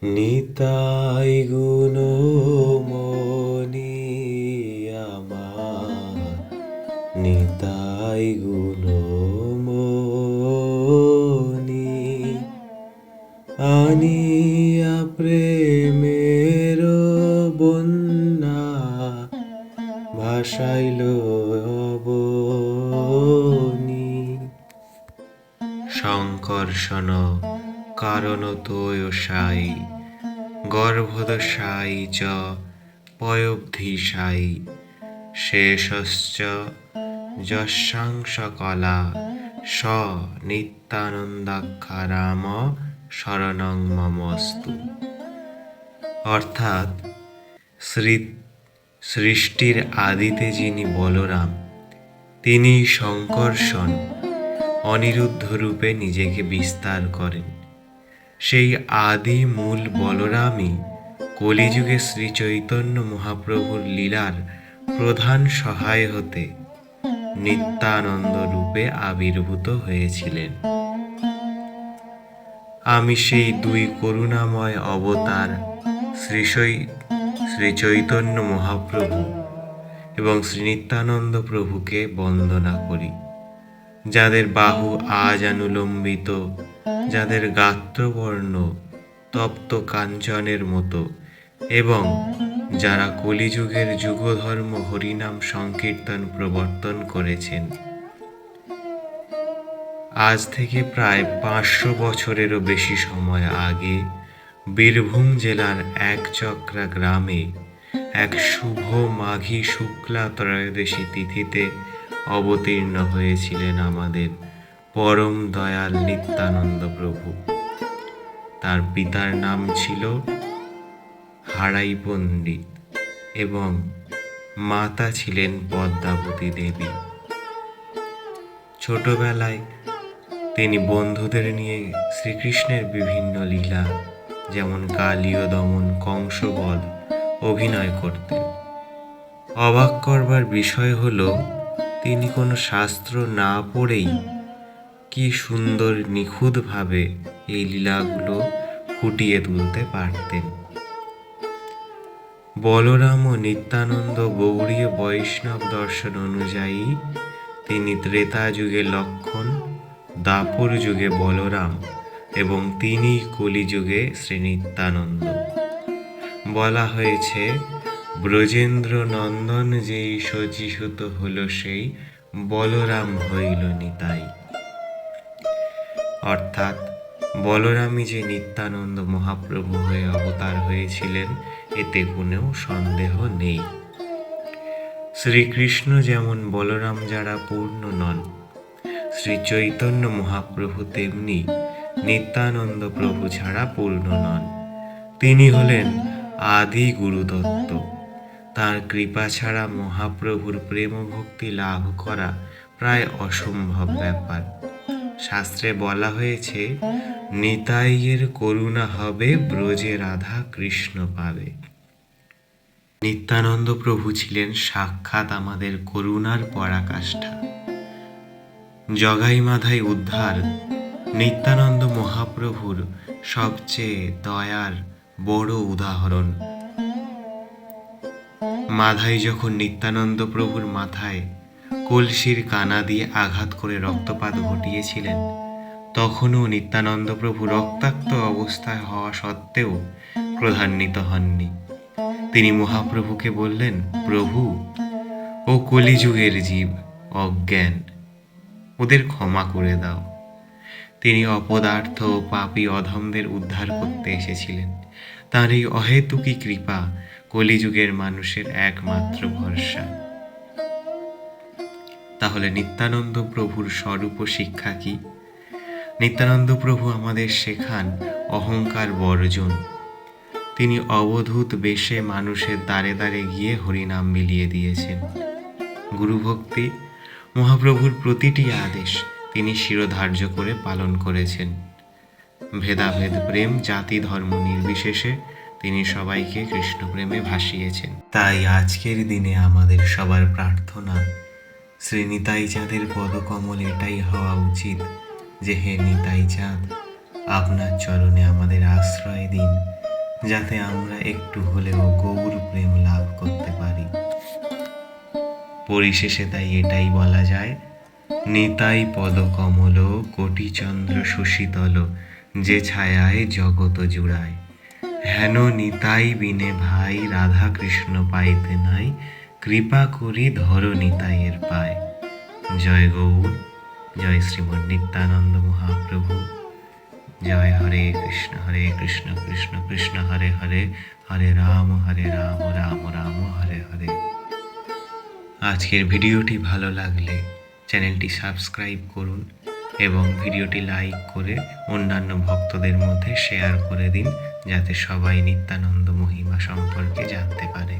নিতাই গুণমণি আমার, নিতাই গুণমণি, আনিয়া প্রেমের বন্যা ভাসাইল অবনী। সংকর্ষণ কারণতোষাই গর্ভদশাই চ পয়োবধিশাই শেষশ্চ যস্যাংসকলা স নিত্যানন্দাখ্যা রাম শরণং মমস্তু। অর্থাৎ সৃষ্টির আদিতে যিনি বলরাম, তিনি সংকর্ষণ অনিরুদ্ধ রূপে নিজেকে বিস্তার করেন। সেই আদি মূল বলরামই কলিযুগে শ্রী চৈতন্য মহাপ্রভুর লীলার প্রধান সহায় হতে নিত্যানন্দ রূপে আবির্ভূত হয়েছিলেন। আমি সেই দুই করুণাময় অবতার শ্রী চৈতন্য মহাপ্রভু এবং শ্রী নিত্যানন্দ প্রভুকে বন্দনা করি, যাদের বাহু আজ অনুলম্বিত, যাদের গাত্রবর্ণ তপ্ত কাঞ্চনের মতো, এবং যারা কলিযুগের যুগধর্ম হরিনাম সংকীর্তন প্রবর্তন করেছেন। আজ থেকে প্রায় 500 বছরেরও বেশি সময় আগে বীরভূম জেলার একচক্রা গ্রামে এক শুভ মাঘী শুক্লা ত্রয়োদশী তিথিতে অবতীর্ণ হয়েছিলেন আমাদের পরম দয়াল নিত্যানন্দ প্রভু। তার পিতার নাম ছিল হারাই পণ্ডিত এবং মাতা ছিলেন পদ্মাবতী দেবী। ছোটবেলায় তিনি বন্ধুদের নিয়ে শ্রীকৃষ্ণের বিভিন্ন লীলা, যেমন কালীয় দমন, কংসবধ অভিনয় করতেন। অবাক করবার বিষয় হলো, তিনি কোনো শাস্ত্র না পড়েই কি সুন্দর নিখুঁতভাবে এই লীলাগুলো ফুটিয়ে তুলতে পারতেন। বলরাম ও নিত্যানন্দ গৌড়ীয় বৈষ্ণব দর্শন অনুযায়ী তিনি ত্রেতা যুগে লক্ষ্মণ, দ্বাপর যুগে বলরাম এবং তিনি কলিযুগে শ্রী নিত্যানন্দ। বলা হয়েছে, ব্রজেন্দ্র নন্দন যেই শচীসুত হল সেই বলরাম হইল নিতাই। অর্থাৎ বলরামই যে নিত্যানন্দ মহাপ্রভু হয়ে অবতার হয়েছিলেন, এতে কোনো সন্দেহ নেই। শ্রীকৃষ্ণ যেমন বলরাম যারা পূর্ণ নন, শ্রী চৈতন্য মহাপ্রভু তেমনি নিত্যানন্দ প্রভু ছাড়া পূর্ণ নন। তিনি হলেন আদি গুরুতত্ত্ব। তাঁর কৃপা ছাড়া মহাপ্রভুর প্রেম ভক্তি লাভ করা প্রায় অসম্ভব ব্যাপার। শাস্ত্রে বলা হয়েছে, নিতাইয়ের করুণা হবে, ব্রজে রাধা কৃষ্ণ পাবে। নিত্যানন্দ প্রভু ছিলেন সাক্ষাৎ আমাদের করুণার পরাকাষ্ঠা। জগাই মাধাই উদ্ধার নিত্যানন্দ মহাপ্রভুর সবচেয়ে দয়ার বড় উদাহরণ। মাধাই যখন নিত্যানন্দ প্রভুর মাথায় কলসির কানা দিয়ে আঘাত করে রক্তপাত ঘটিয়েছিলেন, তখনও নিত্যানন্দ প্রভু রক্তাক্ত অবস্থায় হওয়া সত্ত্বেও ক্রোধান্বিত হননি। তিনি মহাপ্রভুকে বললেন, প্রভু, ও কলিযুগের জীব, অজ্ঞান, ওদের ক্ষমা করে দাও। তিনি অপদার্থ ও পাপী অধমদের উদ্ধার করতে এসেছিলেন। তাঁর এই অহেতুকী কৃপা কলিযুগের মানুষের একমাত্র ভরসা। তাহলে নিত্যানন্দ প্রভুর স্বরূপ শিক্ষা কি? নিত্যানন্দ প্রভু আমাদের শেখান অহংকার বর্জন। তিনি অবধূত বেশে মানুষের দ্বারে দ্বারে গিয়ে হরিনাম বিলিয়ে দিয়েছেন। গুরুভক্তি, মহাপ্রভুর প্রতিটি আদেশ তিনি শিরোধার্য করে পালন করেছেন। ভেদাভেদ প্রেম, জাতি ধর্ম নির্বিশেষে তিনি সবাইকে কৃষ্ণপ্রেমে ভাসিয়েছেন। তাই আজকের দিনে আমাদের সবার প্রার্থনা, শ্রী নিতাই চাঁদের পদকমল এটাই হওয়া উচিত যে, হে নিতাই চাঁদ, আপনার চরণে আমাদের আশ্রয় দিন, যাতে আমরা একটু হলেও গৌর প্রেম লাভ করতে পারি। পরিশেষে তাই এটাই বলা যায়, নিতাই পদ কমল কোটি চন্দ্র সুশীতল, যে ছায়ায় জগত জুড়ায়। হেন নিতাই বিনে ভাই রাধা কৃষ্ণ পাইতে নাই, কৃপা করি ধর নিতাইয়ের পায়। জয় গৌর, জয় শ্রীমন নিত্যানন্দ মহাপ্রভু। জয় হরে কৃষ্ণ কৃষ্ণ কৃষ্ণ হরে হরে, হরে রাম রাম রাম হরে হরে। আজকের ভিডিওটি ভালো লাগলে চ্যানেলটি সাবস্ক্রাইব করুন এবং ভিডিওটি লাইক করে অন্যান্য ভক্তদের মধ্যে শেয়ার করে দিন, যাতে সবাই নিত্যানন্দ মহিমা সম্পর্কে জানতে পারে।